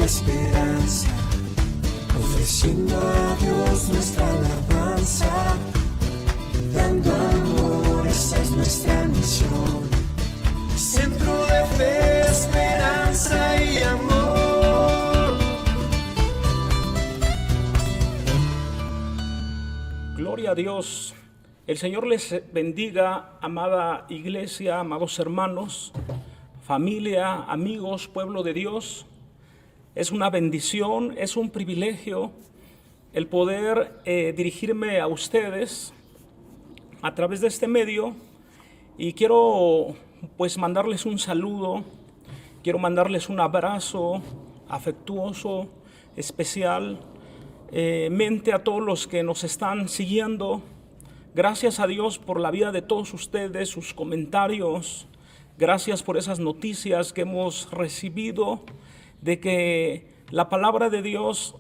esperanza, ofreciendo a Dios nuestra alabanza, dando amor, esa es nuestra misión. Centro de fe, esperanza y amor. Gloria a Dios. El Señor les bendiga, amada iglesia, amados hermanos, familia, amigos, pueblo de Dios. Es una bendición, es un privilegio el poder dirigirme a ustedes a través de este medio, y quiero pues mandarles un saludo, quiero mandarles un abrazo afectuoso, especial, mente a todos los que nos están siguiendo. Gracias a Dios por la vida de todos ustedes, sus comentarios. Gracias por esas noticias que hemos recibido de que la palabra de Dios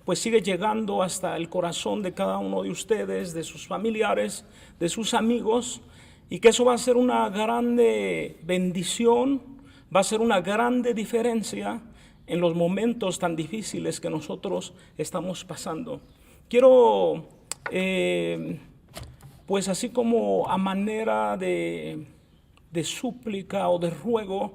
pues sigue llegando hasta el corazón de cada uno de ustedes, de sus familiares, de sus amigos, y que eso va a ser una grande bendición, va a ser una grande diferencia en los momentos tan difíciles que nosotros estamos pasando. Quiero, pues así como a manera de súplica o de ruego,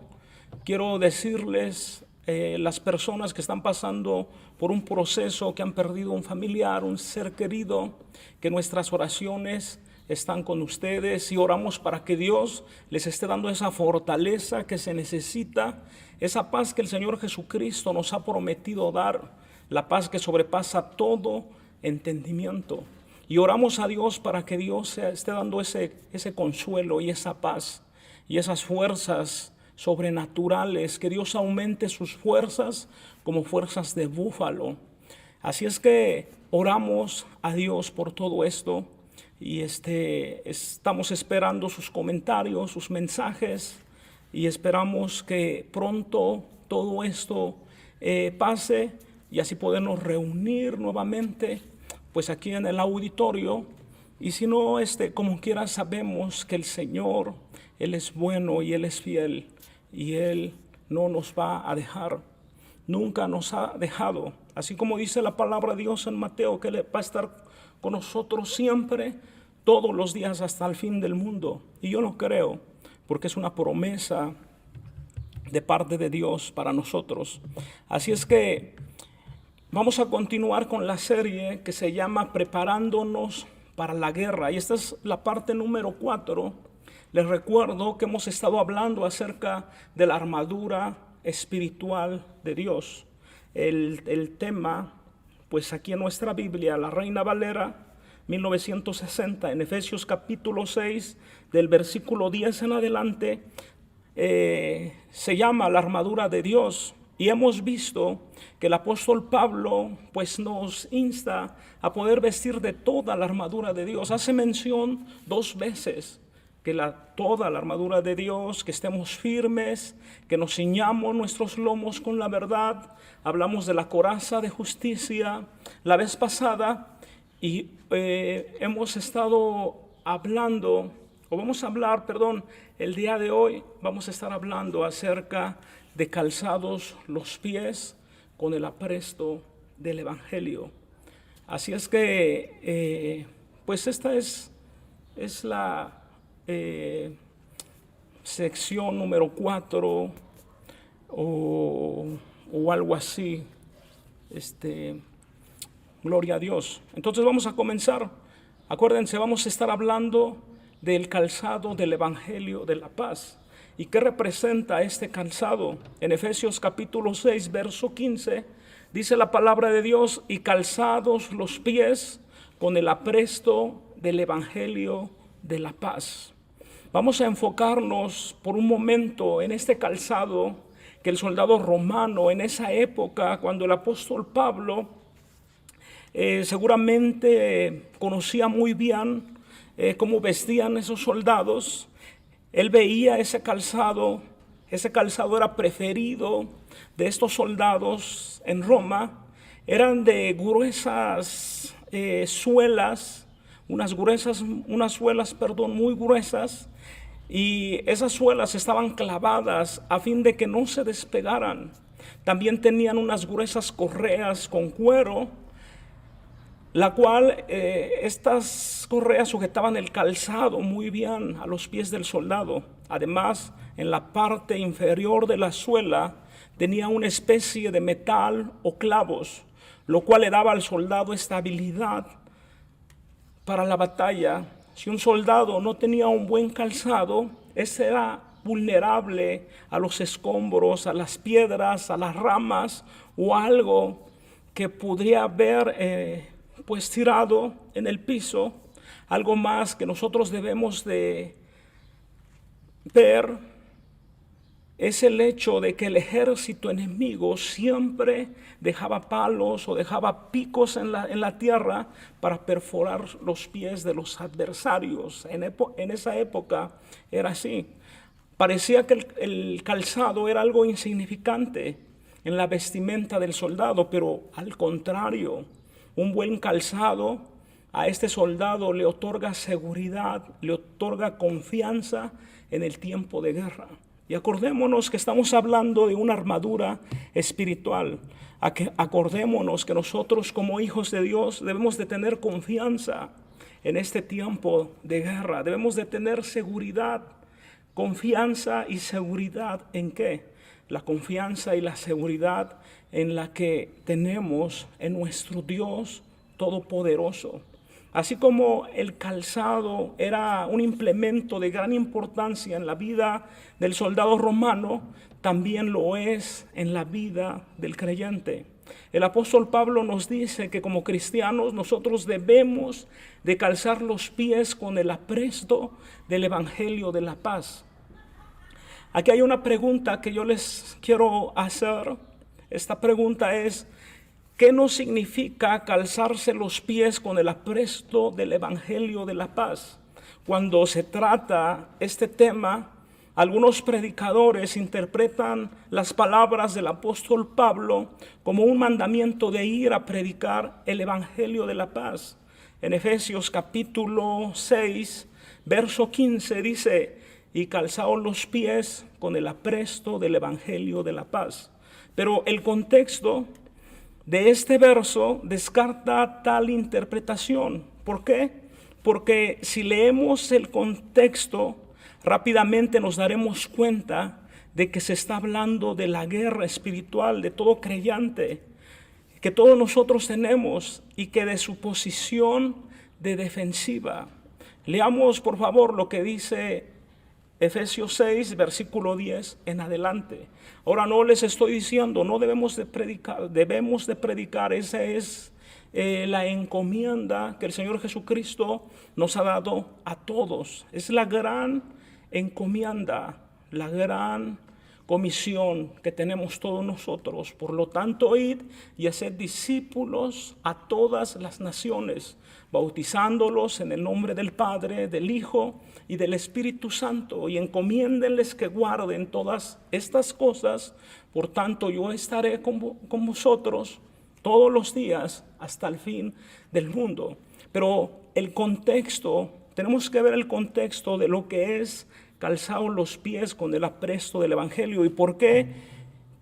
quiero decirles, las personas que están pasando por un proceso, que han perdido un familiar, un ser querido, que nuestras oraciones están con ustedes y oramos para que Dios les esté dando esa fortaleza que se necesita, esa paz que el Señor Jesucristo nos ha prometido dar, la paz que sobrepasa todo entendimiento. Y oramos a Dios para que Dios esté dando ese consuelo y esa paz y esas fuerzas sobrenaturales, que Dios aumente sus fuerzas como fuerzas de búfalo. Así es que oramos a Dios por todo esto, y estamos esperando sus comentarios, sus mensajes, y esperamos que pronto todo esto pase y así podernos reunir nuevamente pues aquí en el auditorio. Y si no, como quiera, sabemos que el Señor, Él es bueno y Él es fiel, y Él no nos va a dejar, nunca nos ha dejado. Así como dice la palabra de Dios en Mateo, que Él va a estar con nosotros siempre, todos los días hasta el fin del mundo. Y yo lo creo, porque es una promesa de parte de Dios para nosotros. Así es que vamos a continuar con la serie que se llama Preparándonos para la Guerra. Y esta es la parte número 4. Les recuerdo que hemos estado hablando acerca de la armadura espiritual de Dios. El tema, pues aquí en nuestra Biblia, la Reina Valera 1960, en Efesios capítulo 6, del versículo 10 en adelante, se llama la armadura de Dios. Y hemos visto que el apóstol Pablo pues nos insta a poder vestir de toda la armadura de Dios. Hace mención 2 veces que toda la armadura de Dios, que estemos firmes, que nos ciñamos nuestros lomos con la verdad. Hablamos de la coraza de justicia la vez pasada, y hemos estado hablando, o vamos a hablar, el día de hoy vamos a estar hablando acerca de calzados los pies con el apresto del Evangelio. Así es que, pues esta es la sección número 4 o algo así. Gloria a Dios. Entonces vamos a comenzar. Acuérdense, vamos a estar hablando del calzado del Evangelio de la paz. ¿Y qué representa este calzado? En Efesios capítulo 6, verso 15, dice la palabra de Dios: y calzados los pies con el apresto del Evangelio de la paz. Vamos a enfocarnos por un momento en este calzado que el soldado romano en esa época, cuando el apóstol Pablo seguramente conocía muy bien cómo vestían esos soldados. Él veía ese calzado era preferido de estos soldados en Roma. Eran de gruesas suelas, unas suelas muy gruesas, y esas suelas estaban clavadas a fin de que no se despegaran. También tenían unas gruesas correas con cuero, la cual estas correas sujetaban el calzado muy bien a los pies del soldado. Además, en la parte inferior de la suela tenía una especie de metal o clavos, lo cual le daba al soldado estabilidad para la batalla. Si un soldado no tenía un buen calzado, ese era vulnerable a los escombros, a las piedras, a las ramas o algo que podría haber pues tirado en el piso. Algo más que nosotros debemos de ver es el hecho de que el ejército enemigo siempre dejaba palos o dejaba picos en la tierra para perforar los pies de los adversarios. En esa época era así. Parecía que el calzado era algo insignificante en la vestimenta del soldado, pero al contrario, un buen calzado a este soldado le otorga seguridad, le otorga confianza en el tiempo de guerra. Y acordémonos que estamos hablando de una armadura espiritual. Acordémonos que nosotros como hijos de Dios debemos de tener confianza en este tiempo de guerra. Debemos de tener seguridad, confianza y seguridad ¿en qué? La confianza y la seguridad en la que tenemos en nuestro Dios Todopoderoso. Así como el calzado era un implemento de gran importancia en la vida del soldado romano, también lo es en la vida del creyente. El apóstol Pablo nos dice que como cristianos nosotros debemos de calzar los pies con el apresto del Evangelio de la paz. Aquí hay una pregunta que yo les quiero hacer. Esta pregunta es: ¿qué nos significa calzarse los pies con el apresto del Evangelio de la paz? Cuando se trata este tema, algunos predicadores interpretan las palabras del apóstol Pablo como un mandamiento de ir a predicar el Evangelio de la paz. En Efesios capítulo 6, verso 15 dice: y calzaos los pies con el apresto del Evangelio de la paz. Pero el contexto de este verso descarta tal interpretación. ¿Por qué? Porque si leemos el contexto, rápidamente nos daremos cuenta de que se está hablando de la guerra espiritual de todo creyente, que todos nosotros tenemos, y que de su posición de defensiva. Leamos por favor lo que dice Efesios 6, versículo 10 en adelante. Ahora no les estoy diciendo, no debemos de predicar, esa es la encomienda que el Señor Jesucristo nos ha dado a todos. Es la gran encomienda, la gran comisión que tenemos todos nosotros. Por lo tanto, id y haced discípulos a todas las naciones, bautizándolos en el nombre del Padre, del Hijo y del Espíritu Santo, y encomiéndenles que guarden todas estas cosas. Por tanto, yo estaré con vosotros todos los días hasta el fin del mundo. Pero el contexto, tenemos que ver el contexto de lo que es calzados los pies con el apresto del Evangelio. ¿Y por qué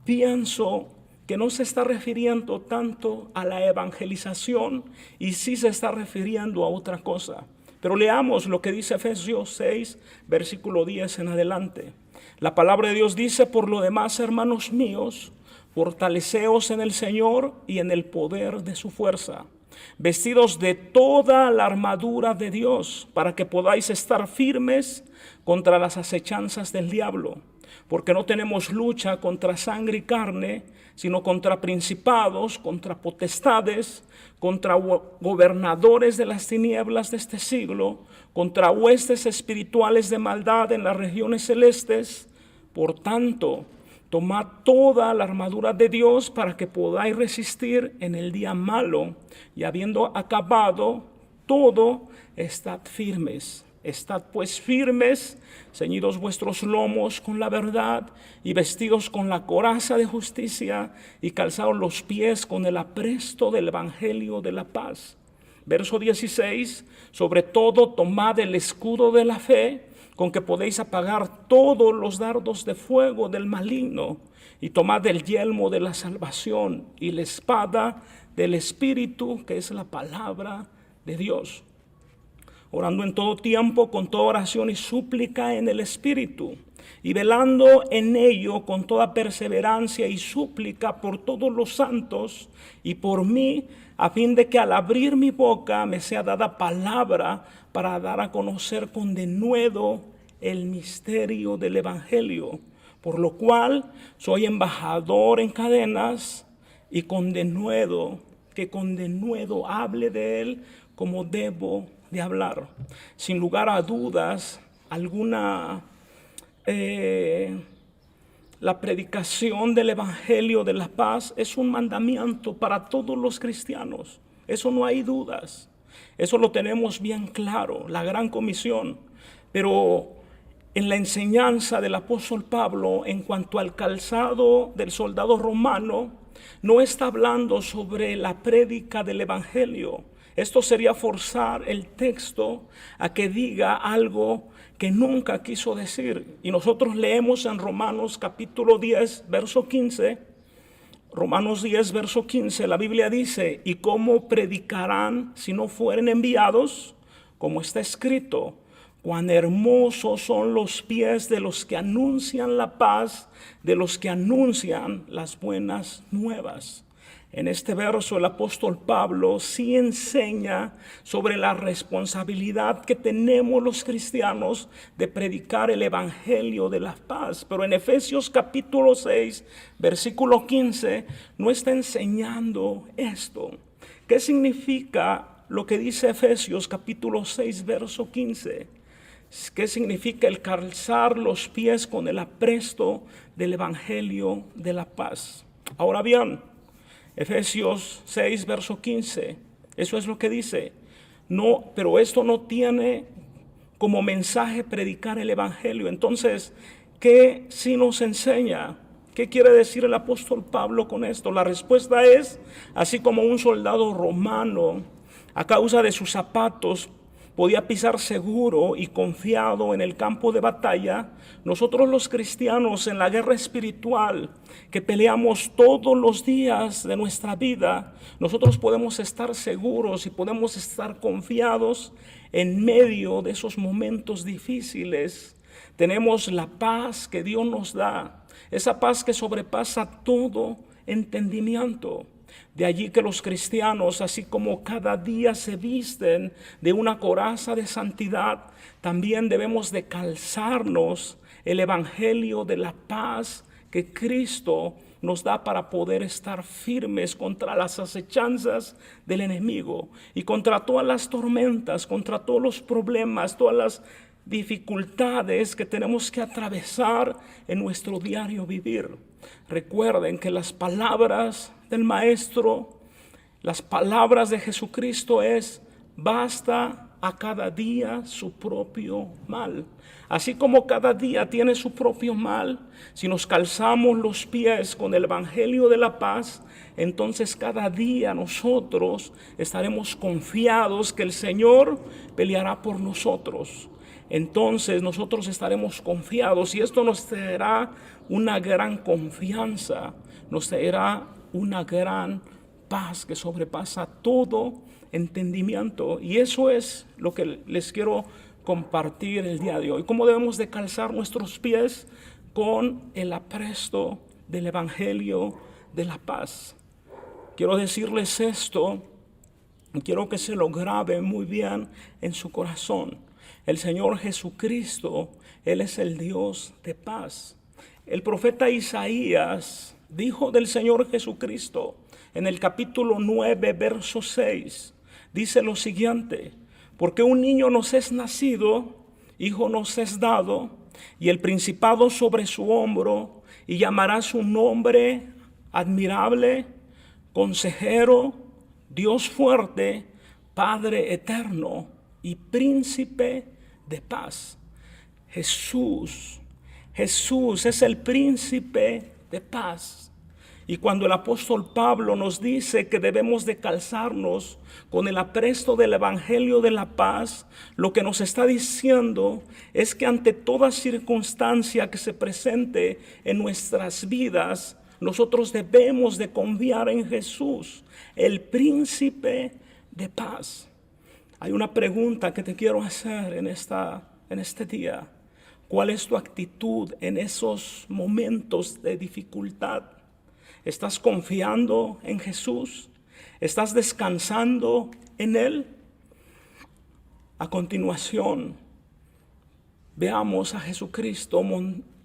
pienso que no se está refiriendo tanto a la evangelización y sí se está refiriendo a otra cosa? Pero leamos lo que dice Efesios 6, versículo 10 en adelante. La palabra de Dios dice: por lo demás, hermanos míos, fortaleceos en el Señor y en el poder de su fuerza, vestidos de toda la armadura de Dios, para que podáis estar firmes contra las acechanzas del diablo. Porque no tenemos lucha contra sangre y carne, sino contra principados, contra potestades, contra gobernadores de las tinieblas de este siglo, contra huestes espirituales de maldad en las regiones celestes. Por tanto, tomad toda la armadura de Dios para que podáis resistir en el día malo, y habiendo acabado todo, estad firmes. Estad pues firmes, ceñidos vuestros lomos con la verdad, y vestidos con la coraza de justicia, y calzados los pies con el apresto del Evangelio de la paz. Verso 16: sobre todo tomad el escudo de la fe, con que podéis apagar todos los dardos de fuego del maligno, y tomad el yelmo de la salvación y la espada del Espíritu, que es la palabra de Dios. Orando en todo tiempo, con toda oración y súplica en el Espíritu, y velando en ello con toda perseverancia y súplica por todos los santos y por mí, a fin de que al abrir mi boca me sea dada palabra para dar a conocer con denuedo el misterio del Evangelio, por lo cual soy embajador en cadenas, y con denuedo hable de él como debo de hablar. Sin lugar a dudas alguna, la predicación del Evangelio de la paz es un mandamiento para todos los cristianos. Eso no hay dudas. Eso lo tenemos bien claro, la gran comisión. Pero en la enseñanza del apóstol Pablo en cuanto al calzado del soldado romano, no está hablando sobre la prédica del Evangelio. Esto sería forzar el texto a que diga algo que nunca quiso decir. Y nosotros leemos en Romanos capítulo 10, verso 15. Romanos 10, verso 15, la Biblia dice: ¿y cómo predicarán si no fueren enviados? Como está escrito: cuán hermosos son los pies de los que anuncian la paz, de los que anuncian las buenas nuevas. En este verso el apóstol Pablo sí enseña sobre la responsabilidad que tenemos los cristianos de predicar el evangelio de la paz. Pero en Efesios capítulo 6, versículo 15, no está enseñando esto. ¿Qué significa lo que dice Efesios capítulo 6, verso 15? ¿Qué significa el calzar los pies con el apresto del evangelio de la paz? Ahora bien, Efesios 6, verso 15, eso es lo que dice. No, pero esto no tiene como mensaje predicar el evangelio. Entonces, ¿qué sí nos enseña? ¿Qué quiere decir el apóstol Pablo con esto? La respuesta es: así como un soldado romano, a causa de sus zapatos, podía pisar seguro y confiado en el campo de batalla, nosotros los cristianos en la guerra espiritual que peleamos todos los días de nuestra vida, nosotros podemos estar seguros y podemos estar confiados en medio de esos momentos difíciles. Tenemos la paz que Dios nos da, esa paz que sobrepasa todo entendimiento. De allí que los cristianos, así como cada día se visten de una coraza de santidad, también debemos de calzarnos el evangelio de la paz que Cristo nos da para poder estar firmes contra las acechanzas del enemigo y contra todas las tormentas, contra todos los problemas, todas las dificultades que tenemos que atravesar en nuestro diario vivir. Recuerden que las palabras del Maestro, las palabras de Jesucristo es: basta a cada día su propio mal. Así como cada día tiene su propio mal, si nos calzamos los pies con el evangelio de la paz, entonces cada día nosotros estaremos confiados que el Señor peleará por nosotros. Entonces nosotros estaremos confiados y esto nos traerá una gran confianza, nos traerá una gran paz que sobrepasa todo entendimiento. Y eso es lo que les quiero compartir el día de hoy. ¿Cómo debemos de calzar nuestros pies con el apresto del evangelio de la paz? Quiero decirles esto, y quiero que se lo grabe muy bien en su corazón. El Señor Jesucristo, Él es el Dios de paz. El profeta Isaías dijo del Señor Jesucristo en el capítulo 9, verso 6, dice lo siguiente: porque un niño nos es nacido, hijo nos es dado, y el principado sobre su hombro, y llamará su nombre admirable, consejero, Dios fuerte, Padre eterno y príncipe de paz. Jesús es el príncipe de paz. Y cuando el apóstol Pablo nos dice que debemos de calzarnos con el apresto del evangelio de la paz, lo que nos está diciendo es que ante toda circunstancia que se presente en nuestras vidas, nosotros debemos de confiar en Jesús, el príncipe de paz. Hay una pregunta que te quiero hacer en este día. ¿Cuál es tu actitud en esos momentos de dificultad? ¿Estás confiando en Jesús? ¿Estás descansando en Él? A continuación, veamos a Jesucristo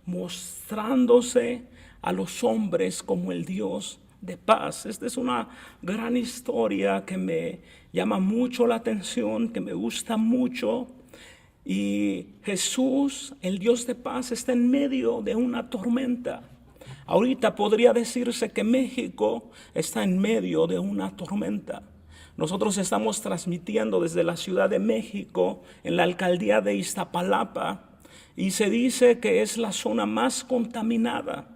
mostrándose a los hombres como el Dios de paz. Esta es una gran historia que me llama mucho la atención, que me gusta mucho. Y Jesús, el Dios de paz, está en medio de una tormenta. Ahorita podría decirse que México está en medio de una tormenta. Nosotros estamos transmitiendo desde la Ciudad de México, en la alcaldía de Iztapalapa, y se dice que es la zona más contaminada.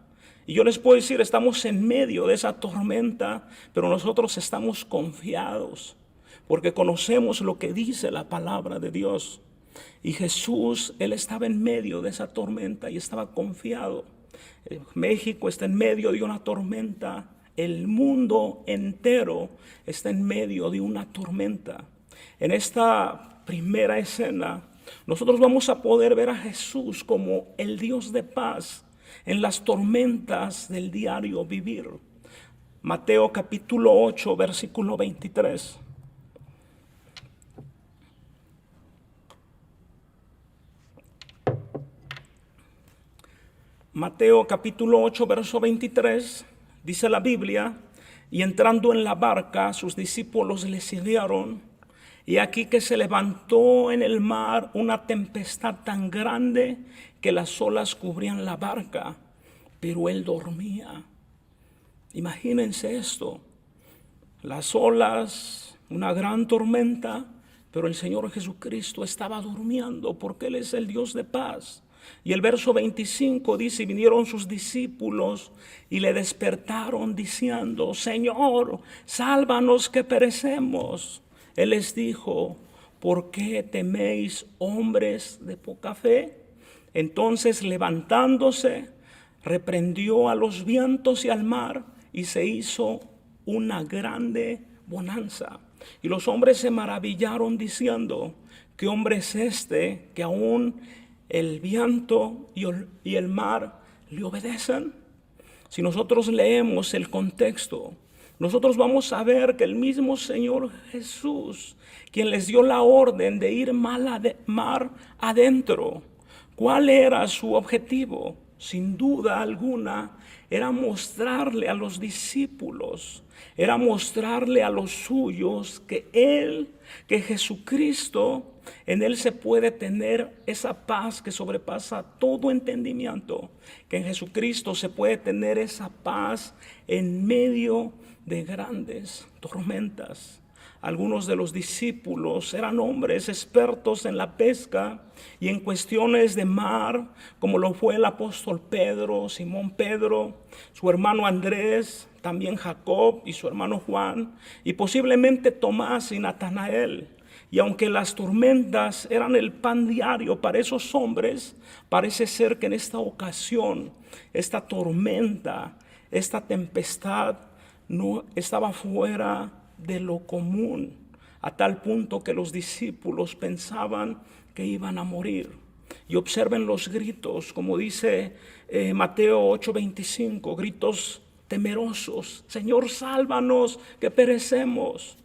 Y yo les puedo decir, estamos en medio de esa tormenta, pero nosotros estamos confiados, porque conocemos lo que dice la palabra de Dios. Y Jesús, Él estaba en medio de esa tormenta y estaba confiado. México está en medio de una tormenta. El mundo entero está en medio de una tormenta. En esta primera escena, nosotros vamos a poder ver a Jesús como el Dios de paz en las tormentas del diario vivir. Mateo capítulo 8, versículo 23. Mateo capítulo 8, verso 23, dice la Biblia: y entrando en la barca, sus discípulos le siguieron, y aquí que se levantó en el mar una tempestad tan grande que las olas cubrían la barca, pero él dormía. Imagínense esto, las olas, una gran tormenta, pero el Señor Jesucristo estaba durmiendo porque Él es el Dios de paz. Y el verso 25 dice: y vinieron sus discípulos y le despertaron diciendo: Señor, sálvanos que perecemos. Él les dijo: ¿por qué teméis, hombres de poca fe? Entonces, levantándose, reprendió a los vientos y al mar, y se hizo una grande bonanza. Y los hombres se maravillaron diciendo: ¿qué hombre es este que aún el viento y el mar le obedecen? Si nosotros leemos el contexto, nosotros vamos a ver que el mismo Señor Jesús, quien les dio la orden de ir mar adentro, ¿cuál era su objetivo? Sin duda alguna, era mostrarle a los discípulos, era mostrarle a los suyos que Jesucristo, en Él se puede tener esa paz que sobrepasa todo entendimiento, que en Jesucristo se puede tener esa paz en medio de grandes tormentas. Algunos de los discípulos eran hombres expertos en la pesca y en cuestiones de mar, como lo fue el apóstol Pedro, Simón Pedro, su hermano Andrés, también Jacob y su hermano Juan, y posiblemente Tomás y Natanael. Y aunque las tormentas eran el pan diario para esos hombres, parece ser que en esta ocasión, esta tormenta, esta tempestad no estaba fuera de lo común, a tal punto que los discípulos pensaban que iban a morir. Y observen los gritos, como dice Mateo 8:25, gritos temerosos: Señor, sálvanos que perecemos.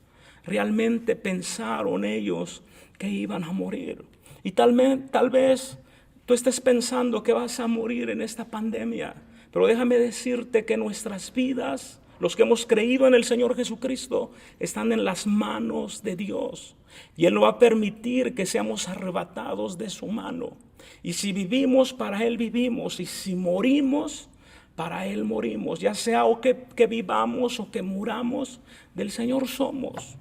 Realmente pensaron ellos que iban a morir. Y tal vez tú estés pensando que vas a morir en esta pandemia, pero déjame decirte que nuestras vidas, los que hemos creído en el Señor Jesucristo, están en las manos de Dios. Y Él no va a permitir que seamos arrebatados de su mano. Y si vivimos, para Él vivimos. Y si morimos, para Él morimos. Ya sea o que vivamos o que muramos, del Señor somos.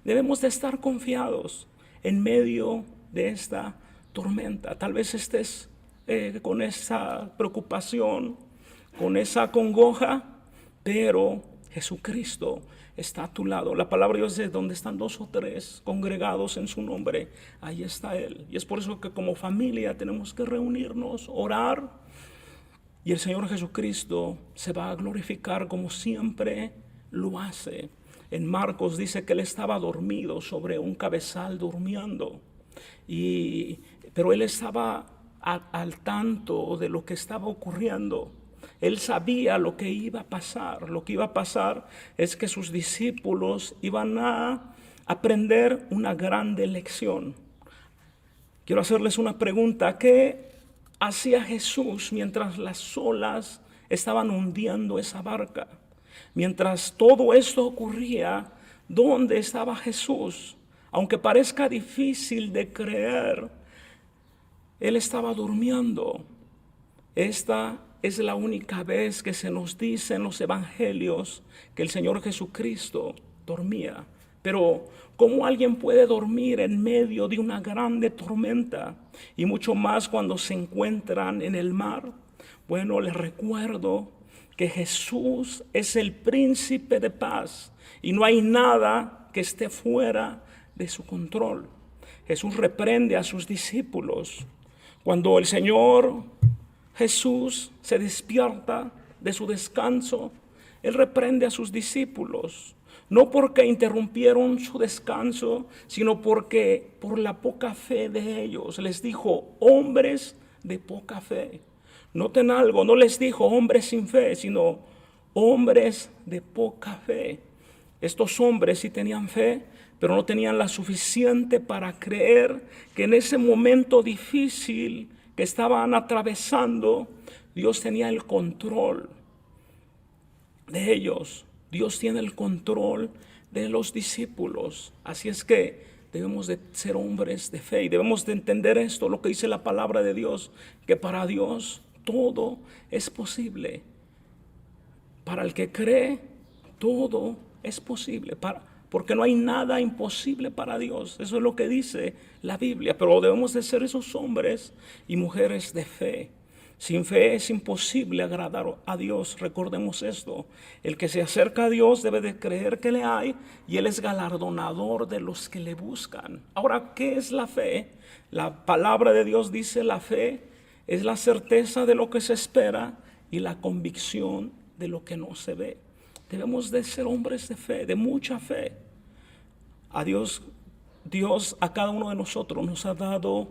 Debemos de estar confiados en medio de esta tormenta. Tal vez estés con esa preocupación, con esa congoja, pero Jesucristo está a tu lado. La palabra de Dios dice, donde están 2 o 3 congregados en su nombre, ahí está Él. Y es por eso que como familia tenemos que reunirnos, orar, y el Señor Jesucristo se va a glorificar como siempre lo hace. En Marcos dice que Él estaba dormido sobre un cabezal durmiendo, pero Él estaba al tanto de lo que estaba ocurriendo. Él sabía lo que iba a pasar. Lo que iba a pasar es que sus discípulos iban a aprender una grande lección. Quiero hacerles una pregunta. ¿Qué hacía Jesús mientras las olas estaban hundiendo esa barca? Mientras todo esto ocurría, ¿dónde estaba Jesús? Aunque parezca difícil de creer, Él estaba durmiendo. Esta es la única vez que se nos dice en los evangelios que el Señor Jesucristo dormía. Pero ¿cómo alguien puede dormir en medio de una grande tormenta? Y mucho más cuando se encuentran en el mar. Bueno, les recuerdo que Jesús es el príncipe de paz y no hay nada que esté fuera de su control. Jesús reprende a sus discípulos. Cuando el Señor Jesús se despierta de su descanso, Él reprende a sus discípulos, no porque interrumpieron su descanso, sino porque por la poca fe de ellos. Les dijo, hombres de poca fe. Noten algo, no les dijo hombres sin fe, sino hombres de poca fe. Estos hombres sí tenían fe, pero no tenían la suficiente para creer que en ese momento difícil que estaban atravesando, Dios tenía el control de ellos. Dios tiene el control de los discípulos. Así es que debemos de ser hombres de fe y debemos de entender esto, lo que dice la palabra de Dios, que para Dios todo es posible. Para el que cree, todo es posible. Porque no hay nada imposible para Dios. Eso es lo que dice la Biblia. Pero debemos de ser esos hombres y mujeres de fe. Sin fe es imposible agradar a Dios. Recordemos esto. El que se acerca a Dios debe de creer que le hay y Él es galardonador de los que le buscan. Ahora, ¿qué es la fe? La palabra de Dios dice la fe es la certeza de lo que se espera y la convicción de lo que no se ve. Debemos de ser hombres de fe, de mucha fe. A Dios a cada uno de nosotros nos ha dado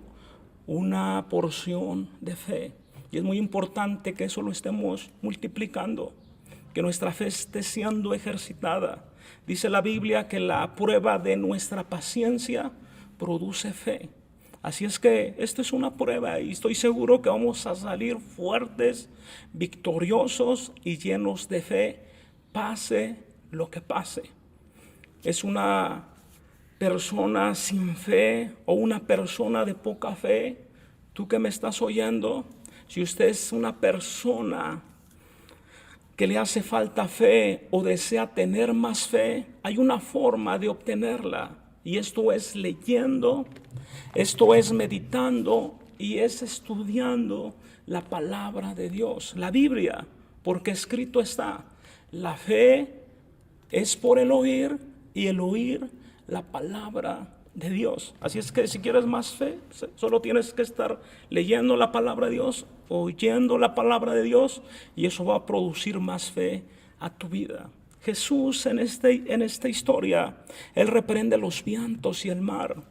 una porción de fe. Y es muy importante que eso lo estemos multiplicando, que nuestra fe esté siendo ejercitada. Dice la Biblia que la prueba de nuestra paciencia produce fe. Así es que esta es una prueba y estoy seguro que vamos a salir fuertes, victoriosos y llenos de fe, pase lo que pase. Es una persona sin fe o una persona de poca fe, tú que me estás oyendo, si usted es una persona que le hace falta fe o desea tener más fe, hay una forma de obtenerla. Y esto es leyendo, esto es meditando y es estudiando la palabra de Dios, la Biblia, porque escrito está, la fe es por el oír y el oír la palabra de Dios. Así es que si quieres más fe, solo tienes que estar leyendo la palabra de Dios, oyendo la palabra de Dios y eso va a producir más fe a tu vida. Jesús en esta historia, Él reprende los vientos y el mar.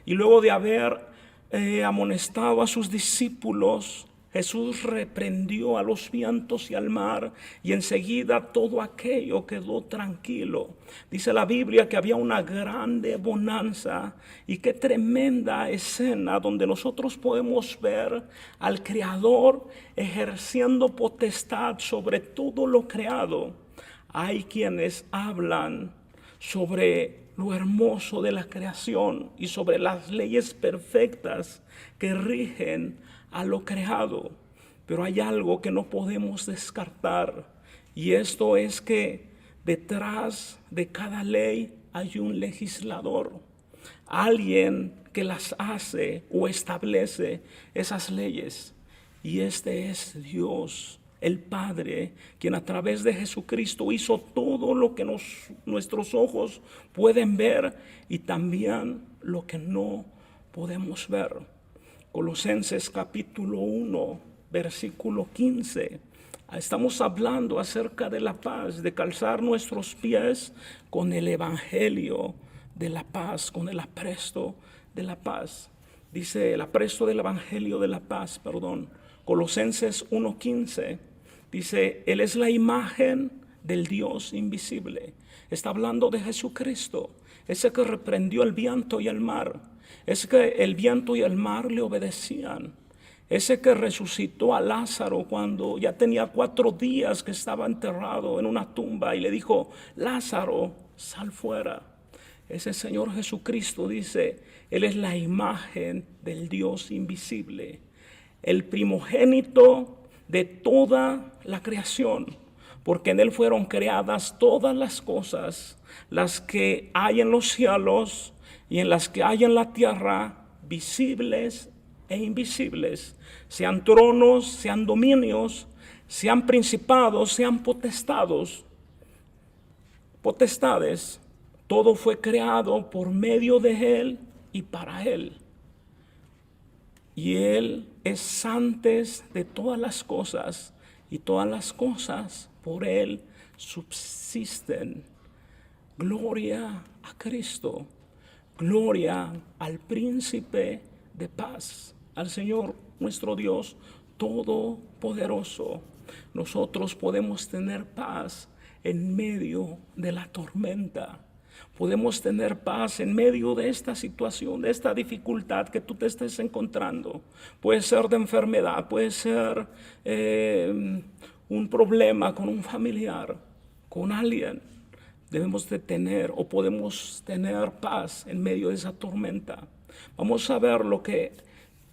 Y luego de haber amonestado a sus discípulos, Jesús reprendió a los vientos y al mar y enseguida todo aquello quedó tranquilo. Dice la Biblia que había una grande bonanza y qué tremenda escena donde nosotros podemos ver al Creador ejerciendo potestad sobre todo lo creado. Hay quienes hablan sobre lo hermoso de la creación y sobre las leyes perfectas que rigen a lo creado. Pero hay algo que no podemos descartar y esto es que detrás de cada ley hay un legislador, alguien que las hace o establece esas leyes y este es Dios. el Padre, quien a través de Jesucristo hizo todo lo que nuestros ojos pueden ver y también lo que no podemos ver. Colosenses capítulo 1, versículo 15. Estamos hablando acerca de la paz, de calzar nuestros pies con el evangelio de la paz, con el apresto de la paz. Dice el apresto del evangelio de la paz, Colosenses 1:15. Dice, Él es la imagen del Dios invisible. Está hablando de Jesucristo, ese que reprendió el viento y el mar. Ese que el viento y el mar le obedecían. Ese que resucitó a Lázaro cuando ya tenía 4 días que estaba enterrado en una tumba y le dijo, Lázaro, sal fuera. Ese Señor Jesucristo dice, Él es la imagen del Dios invisible, el primogénito de toda la creación, porque en Él fueron creadas todas las cosas, las que hay en los cielos y en las que hay en la tierra, visibles e invisibles, sean tronos, sean dominios, sean principados, sean potestades. Todo fue creado por medio de Él y para Él. Y Él es antes de todas las cosas, y todas las cosas por Él subsisten. Gloria a Cristo, gloria al príncipe de paz, al Señor nuestro Dios todopoderoso. Nosotros podemos tener paz en medio de la tormenta. Podemos tener paz en medio de esta situación, de esta dificultad que tú te estés encontrando. Puede ser de enfermedad, puede ser un problema con un familiar, con alguien. Debemos de tener o podemos tener paz en medio de esa tormenta. Vamos a ver lo que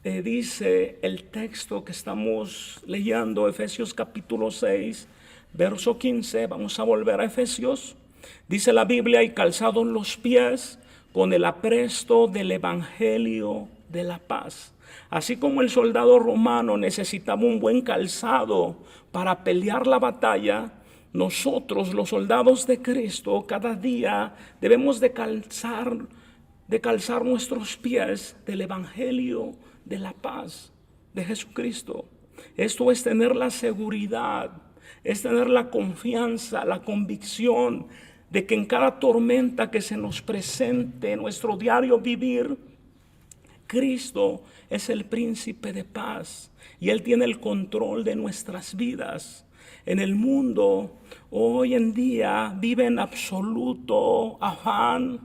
dice el texto que estamos leyendo, Efesios capítulo 6, verso 15. Vamos a volver a Efesios. Dice la Biblia, y calzados los pies con el apresto del evangelio de la paz. Así como el soldado romano necesitaba un buen calzado para pelear la batalla, nosotros los soldados de Cristo cada día debemos de calzar nuestros pies del evangelio de la paz de Jesucristo. Esto es tener la seguridad, es tener la confianza, la convicción de que en cada tormenta que se nos presente en nuestro diario vivir, Cristo es el príncipe de paz y Él tiene el control de nuestras vidas. En el mundo hoy en día vive en absoluto afán,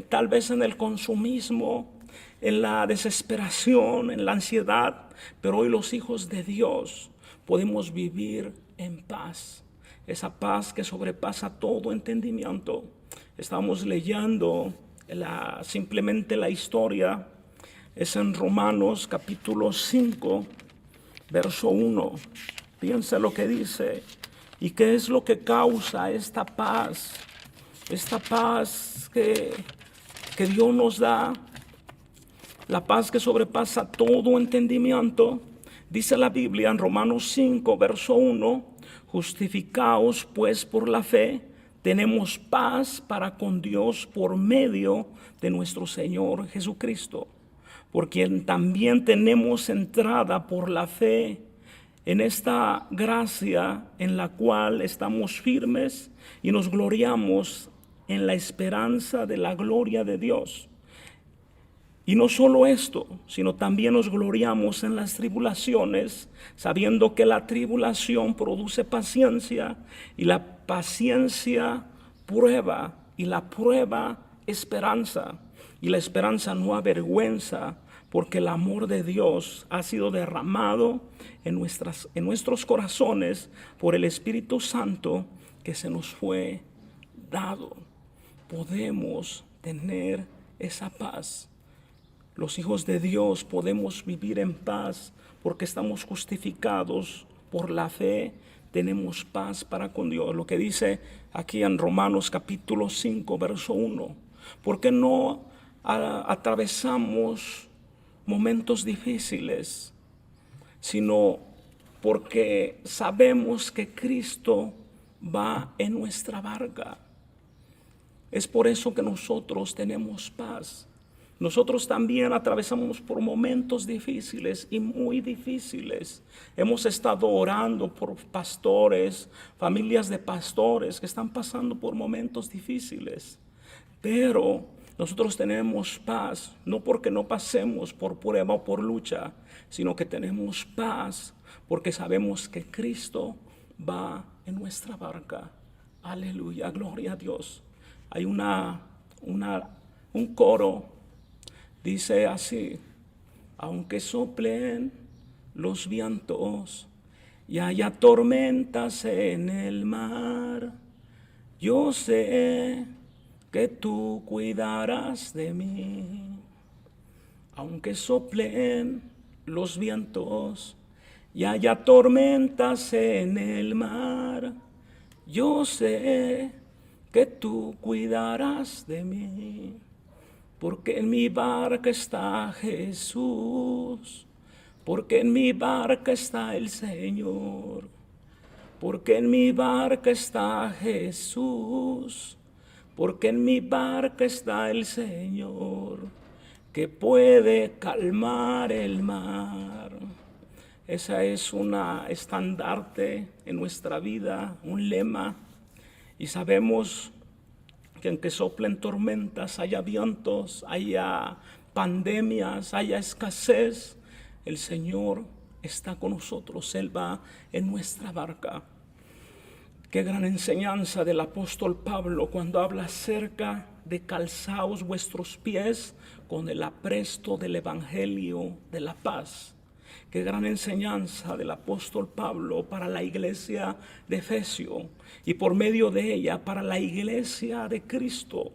tal vez en el consumismo, en la desesperación, en la ansiedad, pero hoy los hijos de Dios podemos vivir en paz. Esa paz que sobrepasa todo entendimiento. Estamos leyendo simplemente la historia. Es en Romanos capítulo 5, verso 1. Fíjense lo que dice. ¿Y qué es lo que causa esta paz? Esta paz que Dios nos da. La paz que sobrepasa todo entendimiento. Dice la Biblia en Romanos 5, verso 1. Justificaos pues por la fe, tenemos paz para con Dios por medio de nuestro Señor Jesucristo, por quien también tenemos entrada por la fe en esta gracia en la cual estamos firmes y nos gloriamos en la esperanza de la gloria de Dios. Y no solo esto, sino también nos gloriamos en las tribulaciones, sabiendo que la tribulación produce paciencia, y la paciencia prueba, y la prueba esperanza, y la esperanza no avergüenza, porque el amor de Dios ha sido derramado en nuestros corazones por el Espíritu Santo que se nos fue dado. Podemos tener esa paz. Los hijos de Dios podemos vivir en paz porque estamos justificados por la fe. Tenemos paz para con Dios. Lo que dice aquí en Romanos capítulo 5, verso 1. ¿Por qué no atravesamos momentos difíciles, sino porque sabemos que Cristo va en nuestra barca. Es por eso que nosotros tenemos paz. Nosotros también atravesamos por momentos difíciles y muy difíciles. Hemos estado orando por pastores, familias de pastores que están pasando por momentos difíciles. Pero nosotros tenemos paz, no porque no pasemos por prueba o por lucha, sino que tenemos paz porque sabemos que Cristo va en nuestra barca. Aleluya, gloria a Dios. Hay un coro, dice así: aunque soplen los vientos y haya tormentas en el mar, yo sé que tú cuidarás de mí. Aunque soplen los vientos y haya tormentas en el mar, yo sé que tú cuidarás de mí. Porque en mi barca está Jesús, porque en mi barca está el Señor, porque en mi barca está Jesús, porque en mi barca está el Señor, que puede calmar el mar. Esa es una estandarte en nuestra vida, un lema, y sabemos que aunque soplen tormentas, haya vientos, haya pandemias, haya escasez, el Señor está con nosotros, Él va en nuestra barca. Qué gran enseñanza del apóstol Pablo cuando habla acerca de calzaos vuestros pies con el apresto del evangelio de la paz. Qué gran enseñanza del apóstol Pablo para la iglesia de Efesio y por medio de ella para la iglesia de Cristo.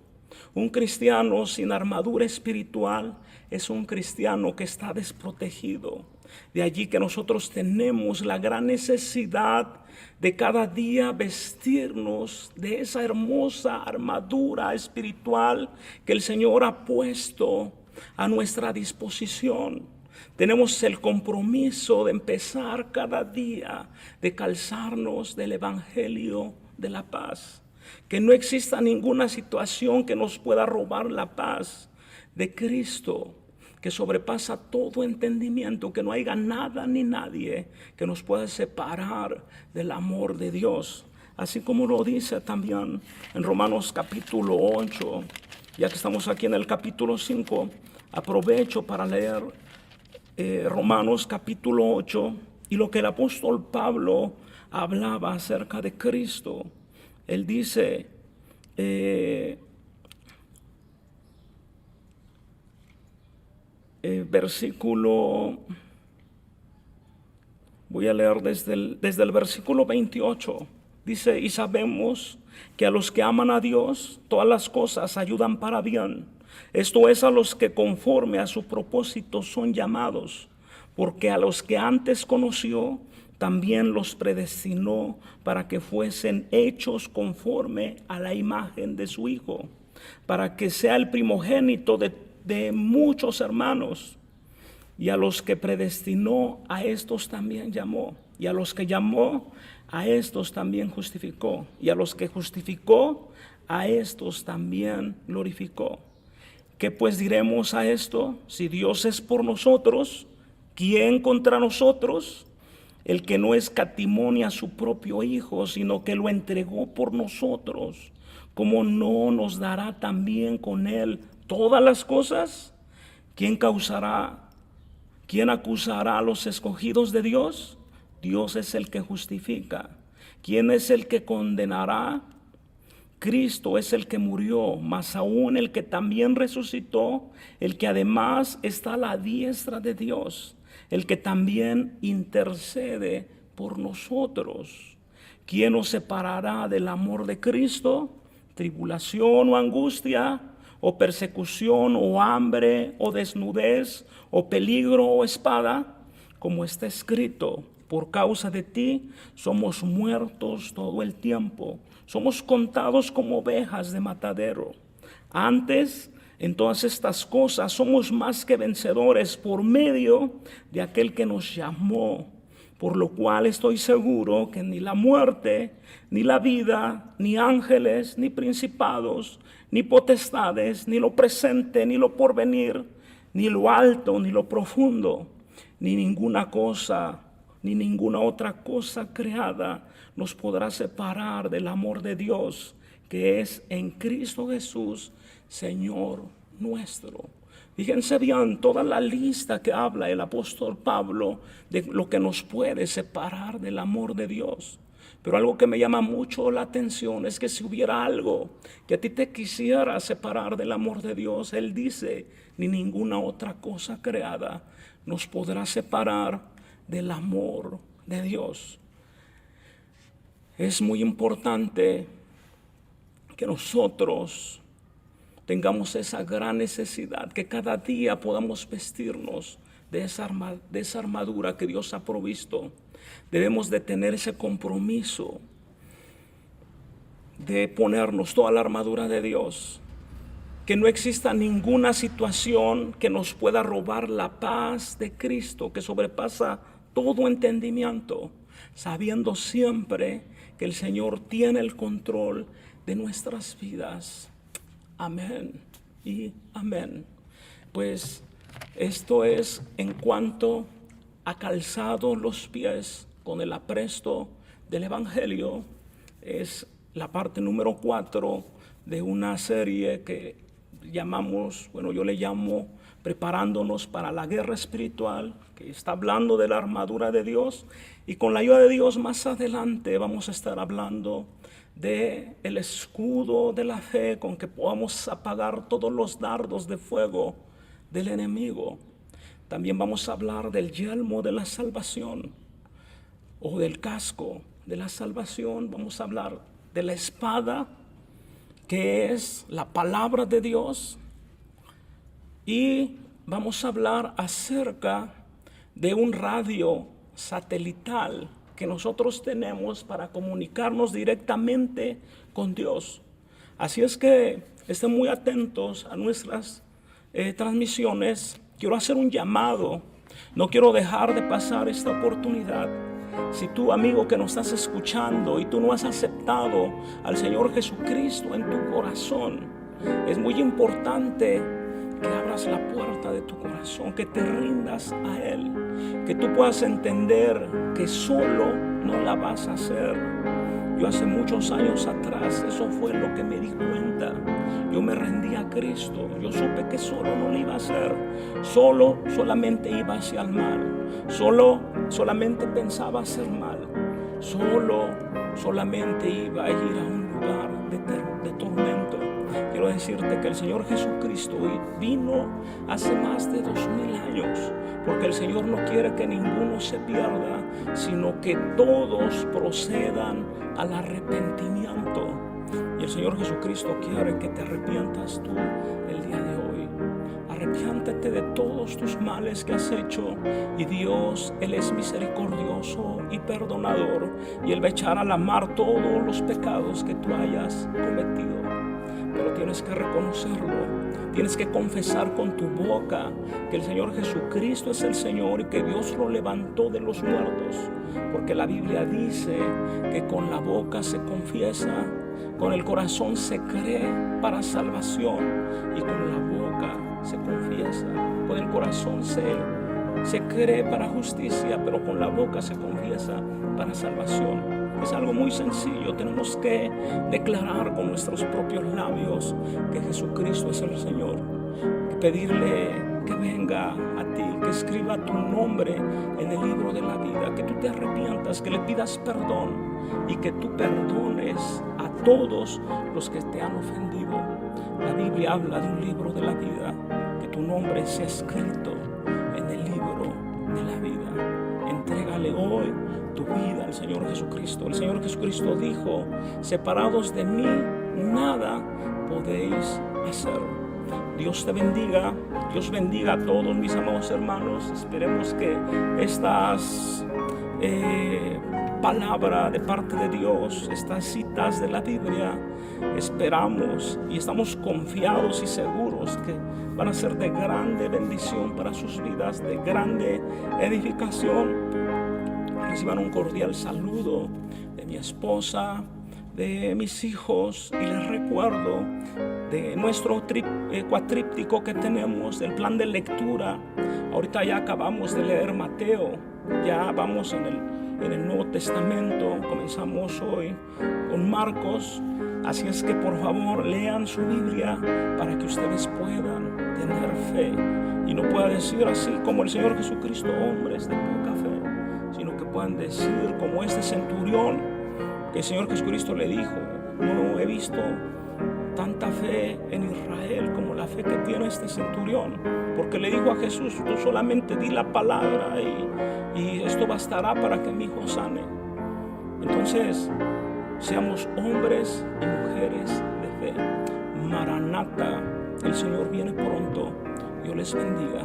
Un cristiano sin armadura espiritual es un cristiano que está desprotegido. De allí que nosotros tenemos la gran necesidad de cada día vestirnos de esa hermosa armadura espiritual que el Señor ha puesto a nuestra disposición. Tenemos el compromiso de empezar cada día, de calzarnos del evangelio de la paz. Que no exista ninguna situación que nos pueda robar la paz de Cristo, que sobrepasa todo entendimiento, que no haya nada ni nadie que nos pueda separar del amor de Dios. Así como lo dice también en Romanos capítulo 8, ya que estamos aquí en el capítulo 5, aprovecho para leer Romanos capítulo 8 y lo que el apóstol Pablo hablaba acerca de Cristo. Él dice, versículo, voy a leer desde el versículo 28, dice, y sabemos que a los que aman a Dios, todas las cosas ayudan para bien. Esto es a los que conforme a su propósito son llamados, porque a los que antes conoció, también los predestinó para que fuesen hechos conforme a la imagen de su Hijo, para que sea el primogénito de muchos hermanos. Y a los que predestinó, a estos también llamó. Y a los que llamó, a estos también justificó. Y a los que justificó, a estos también glorificó. ¿Qué pues diremos a esto? Si Dios es por nosotros, ¿quién contra nosotros? El que no escatimó a su propio Hijo, sino que lo entregó por nosotros, ¿cómo no nos dará también con Él todas las cosas? ¿Quién acusará a los escogidos de Dios? Dios es el que justifica. ¿Quién es el que condenará? Cristo es el que murió, mas aún el que también resucitó, el que además está a la diestra de Dios, el que también intercede por nosotros. ¿Quién nos separará del amor de Cristo? ¿Tribulación o angustia, o persecución, o hambre, o desnudez, o peligro, o espada? Como está escrito, por causa de ti somos muertos todo el tiempo. Somos contados como ovejas de matadero. Antes, en todas estas cosas, somos más que vencedores por medio de aquel que nos llamó. por lo cual estoy seguro que ni la muerte, ni la vida, ni ángeles, ni principados, ni potestades, ni lo presente, ni lo porvenir, ni lo alto, ni lo profundo, ni ninguna cosa, ni ninguna otra cosa creada nos podrá separar del amor de Dios, que es en Cristo Jesús, Señor nuestro. Fíjense bien toda la lista que habla el apóstol Pablo de lo que nos puede separar del amor de Dios. Pero algo que me llama mucho la atención es que si hubiera algo que a ti te quisiera separar del amor de Dios, Él dice, ni ninguna otra cosa creada nos podrá separar del amor de Dios. Es muy importante que nosotros tengamos esa gran necesidad, que cada día podamos vestirnos de esa armadura que Dios ha provisto. Debemos de tener ese compromiso de ponernos toda la armadura de Dios. Que no exista ninguna situación que nos pueda robar la paz de Cristo, que sobrepasa todo entendimiento, sabiendo siempre que el Señor tiene el control de nuestras vidas. Amén y amén. Pues esto es en cuanto a calzado los pies con el apresto del Evangelio. Es la parte número 4 de una serie que llamamos, yo le llamo preparándonos para la guerra espiritual, que está hablando de la armadura de Dios. Y con la ayuda de Dios más adelante vamos a estar hablando de el escudo de la fe con que podamos apagar todos los dardos de fuego del enemigo. También vamos a hablar del yelmo de la salvación o del casco de la salvación. Vamos a hablar de la espada, que es la palabra de Dios, y vamos a hablar acerca de un radio satelital que nosotros tenemos para comunicarnos directamente con Dios. Así es que estén muy atentos a nuestras transmisiones. Quiero hacer un llamado. No quiero dejar de pasar esta oportunidad. Si tú, amigo que nos estás escuchando y tú no has aceptado al Señor Jesucristo en tu corazón, es muy importante que abras la puerta de tu corazón, que te rindas a Él, que tú puedas entender que solo no la vas a hacer. Yo hace muchos años atrás, eso fue lo que me di cuenta. Yo me rendí a Cristo. Yo supe que solo no lo iba a hacer. Solamente iba hacia el mal. Solamente pensaba hacer mal. Solamente iba a ir a un lugar de tormento. Quiero decirte que el Señor Jesucristo vino hace más de 2000 años, porque el Señor no quiere que ninguno se pierda, sino que todos procedan al arrepentimiento. Y el Señor Jesucristo quiere que te arrepientas tú el día de hoy. Arrepiéntete de todos tus males que has hecho, y Dios, Él es misericordioso y perdonador, y Él va a echar a la mar todos los pecados que tú hayas cometido. Pero tienes que reconocerlo, tienes que confesar con tu boca que el Señor Jesucristo es el Señor y que Dios lo levantó de los muertos, porque la Biblia dice que con la boca se confiesa, con el corazón se cree para salvación, y con la boca se confiesa. Con el corazón se cree para justicia, pero con la boca se confiesa para salvación. Es algo muy sencillo. Tenemos que declarar con nuestros propios labios que Jesucristo es el Señor, pedirle que venga a ti, que escriba tu nombre en el libro de la vida, que tú te arrepientas, que le pidas perdón y que tú perdones a todos los que te han ofendido. La Biblia habla de un libro de la vida, que tu nombre sea escrito en el libro de la vida. Entrégale hoy tu vida al Señor Jesucristo. El Señor Jesucristo dijo: separados de mí, nada podéis hacer. Dios te bendiga. Dios bendiga a todos mis amados hermanos. Esperemos que estas palabras de parte de Dios, estas citas de la Biblia, esperamos y estamos confiados y seguros que van a ser de grande bendición para sus vidas, de grande edificación. reciban un cordial saludo de mi esposa, de mis hijos, y les recuerdo de nuestro cuatríptico que tenemos, del plan de lectura. Ahorita ya acabamos de leer Mateo, ya vamos en el Nuevo Testamento, comenzamos hoy con Marcos. Así es que por favor lean su Biblia para que ustedes puedan tener fe y no puedan decir así como el Señor Jesucristo, hombres de poca fe, sino que puedan decir como este centurión, que el Señor Jesucristo le dijo: no he visto tanta fe en Israel como la fe que tiene este centurión, porque le dijo a Jesús: tú solamente di la palabra y esto bastará para que mi hijo sane. Entonces, seamos hombres y mujeres de fe. Maranata, el Señor viene pronto. Dios les bendiga.